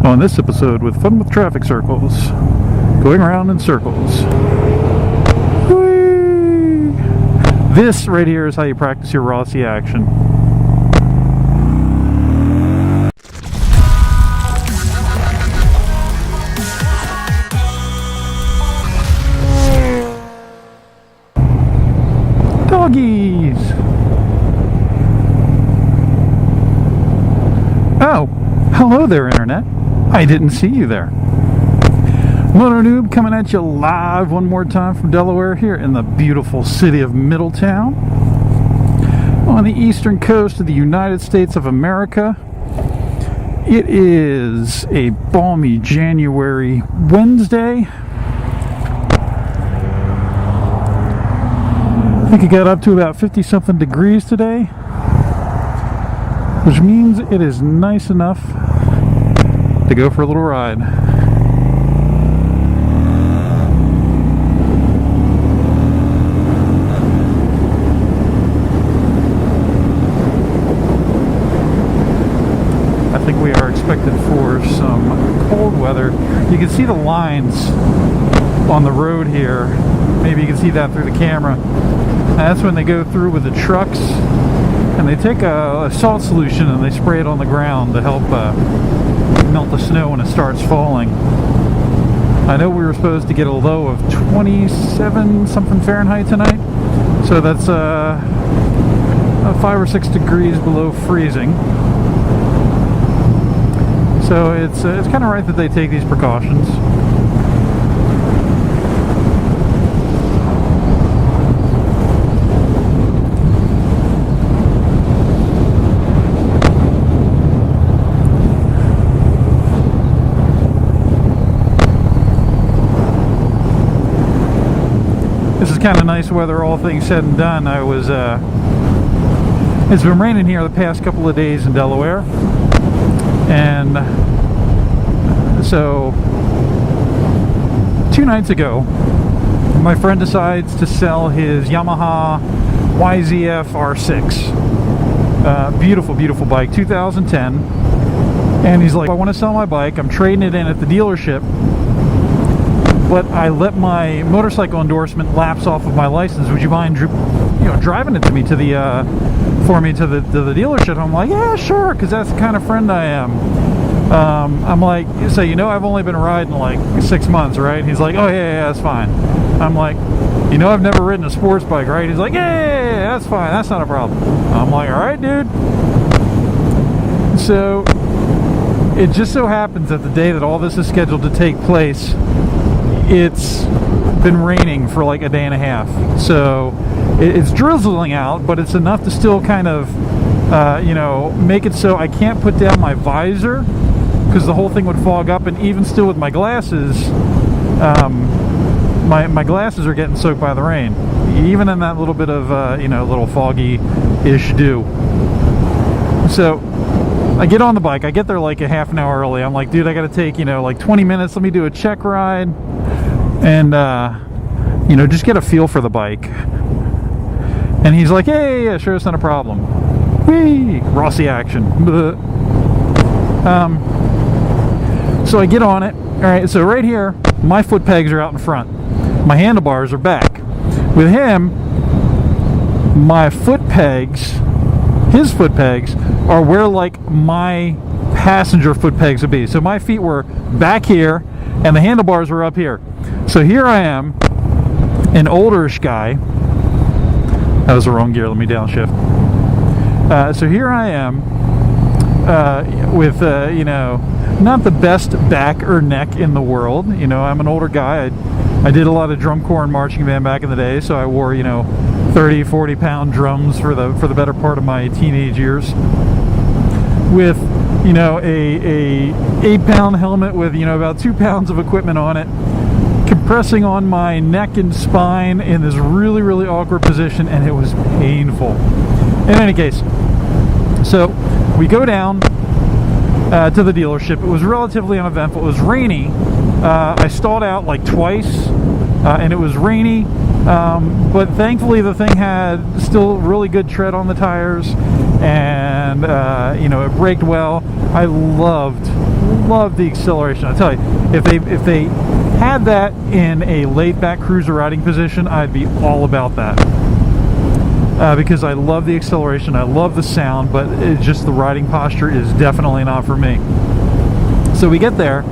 On this episode with Fun with Traffic Circles, going around in circles. Whee! This right here is how you practice your Rossi action. Doggies! Oh, hello there, Internet. I didn't see you there. Moto Noob coming at you live one more time from Delaware here in the beautiful city of Middletown on the eastern coast of the United States of America. It is a balmy January Wednesday. I think it got up to about 50 something degrees today, which means it is nice enough to go for a little ride. I think we are expected for some cold weather. You can see the lines on the road here. Maybe you can see that through the camera. That's when they go through with the trucks and they take a salt solution and they spray it on the ground to help melt the snow when it starts falling. I know we were supposed to get a low of 27 something Fahrenheit tonight, so that's 5 or 6 degrees below freezing. So it's kind of right that they take these precautions. This is kind of nice weather, all things said and done. It's been raining here the past couple of days in Delaware, and so 2 nights ago my friend decides to sell his Yamaha YZF R6. Beautiful bike, 2010, and he's like, I want to sell my bike, I'm trading it in at the dealership, but I let my motorcycle endorsement lapse off of my license. Would you mind, driving it to me to the dealership? I'm like, yeah, sure, because that's the kind of friend I am. I'm like, so I've only been riding like 6 months, right? He's like, oh yeah, that's fine. I'm like, I've never ridden a sports bike, right? He's like, yeah, that's fine, that's not a problem. I'm like, all right, dude. So it just so happens that the day that all this is scheduled to take place, it's been raining for like a day and a half, so it's drizzling out, but it's enough to still kind of make it so I can't put down my visor because the whole thing would fog up, and even still with my glasses, my glasses are getting soaked by the rain, even in that little bit of little foggy-ish dew. So I get on the bike, I get there like a half an hour early. I'm like, dude, I gotta take like 20 minutes, let me do a check ride and just get a feel for the bike. And he's like, hey, yeah, sure, it's not a problem. Whee! Rossi action. So I get on it. Alright, so right here, my foot pegs are out in front. My handlebars are back. With him, my foot pegs, his foot pegs, are where like my passenger foot pegs would be. So my feet were back here and the handlebars were up here. So here I am, an olderish guy. That was the wrong gear, let me downshift. So here I am with not the best back or neck in the world. I'm an older guy. I did a lot of drum corps and marching band back in the day, so I wore 30-40 pound drums for the better part of my teenage years, with a 8-pound helmet with about 2 pounds of equipment on it, compressing on my neck and spine in this really awkward position, and it was painful. In any case, so we go down to the dealership. It was relatively uneventful. It was rainy. I stalled out like twice, and it was rainy, but thankfully the thing had still really good tread on the tires, and it braked well. I loved love the acceleration. I tell you, if they had that in a laid-back cruiser riding position, I'd be all about that. Because I love the acceleration, I love the sound, but it's just the riding posture is definitely not for me. So we get there,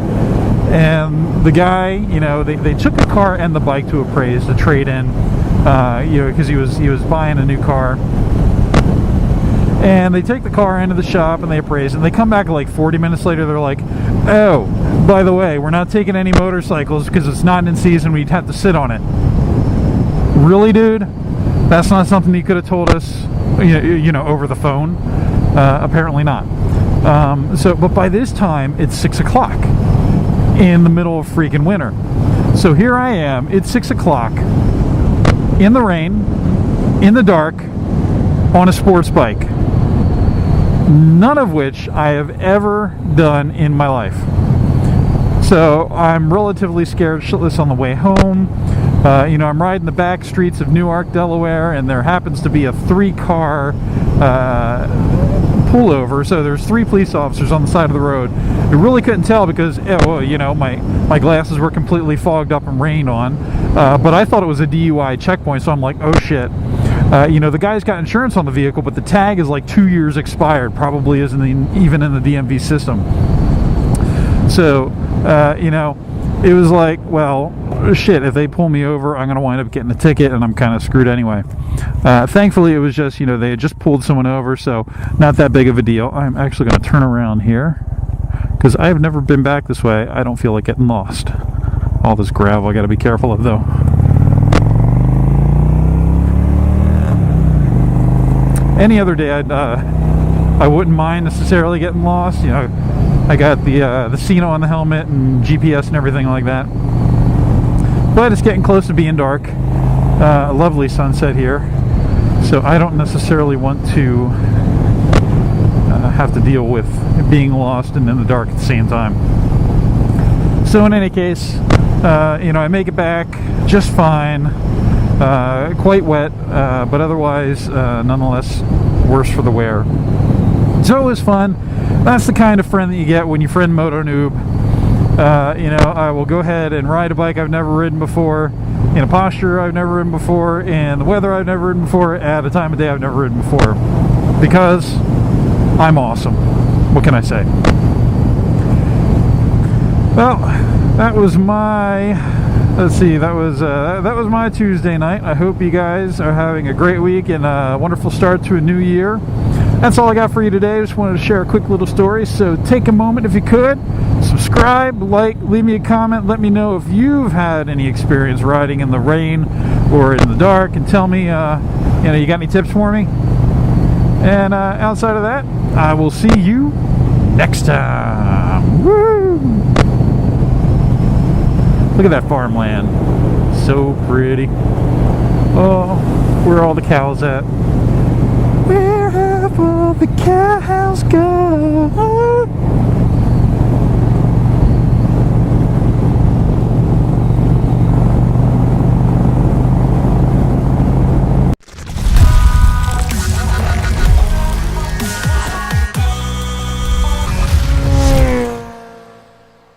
and the guy, you know, they took the car and the bike to appraise, to trade in, you know, because he was buying a new car. And they take the car into the shop and they appraise it, and they come back like 40 minutes later, they're like, oh, by the way, we're not taking any motorcycles because it's not in season, we'd have to sit on it. Really, dude? That's not something you could have told us, you know, over the phone? Apparently not. But by this time, it's 6 o'clock in the middle of freaking winter. So here I am, it's 6 o'clock, in the rain, in the dark, on a sports bike. None of which I have ever done in my life. So I'm relatively scared shitless on the way home. You know, I'm riding the back streets of Newark, Delaware, and there happens to be a 3-car pullover. So there's 3 police officers on the side of the road. I really couldn't tell because, you know, my glasses were completely fogged up and rained on. But I thought it was a DUI checkpoint, so I'm like, oh shit. You know, the guy's got insurance on the vehicle, but the tag is like 2 years expired. Probably isn't even in the DMV system. So, you know, it was like, well, shit, if they pull me over, I'm going to wind up getting a ticket, and I'm kind of screwed anyway. Thankfully, it was just, you know, they had just pulled someone over, so not that big of a deal. I'm actually going to turn around here, because I've never been back this way. I don't feel like getting lost. All this gravel I got to be careful of, though. Any other day, I wouldn't mind necessarily getting lost. You know, I got the Sino on the helmet and GPS and everything like that. But it's getting close to being dark. A lovely sunset here, so I don't necessarily want to have to deal with being lost and in the dark at the same time. So in any case, you know, I make it back just fine. Quite wet, but otherwise, nonetheless, worse for the wear. So it was fun. That's the kind of friend that you get when you friend Moto Noob. You know, I will go ahead and ride a bike I've never ridden before, in a posture I've never ridden before, in the weather I've never ridden before, at a time of day I've never ridden before. Because I'm awesome. What can I say? Well, that was my... Let's see, that was my Tuesday night. I hope you guys are having a great week and a wonderful start to a new year. That's all I got for you today. I just wanted to share a quick little story. So take a moment if you could. Subscribe, like, leave me a comment. Let me know if you've had any experience riding in the rain or in the dark, and tell me, you know, you got any tips for me? And outside of that, I will see you next time. Woo! Look at that farmland. So pretty. Oh, where are all the cows at? Where have all the cows gone?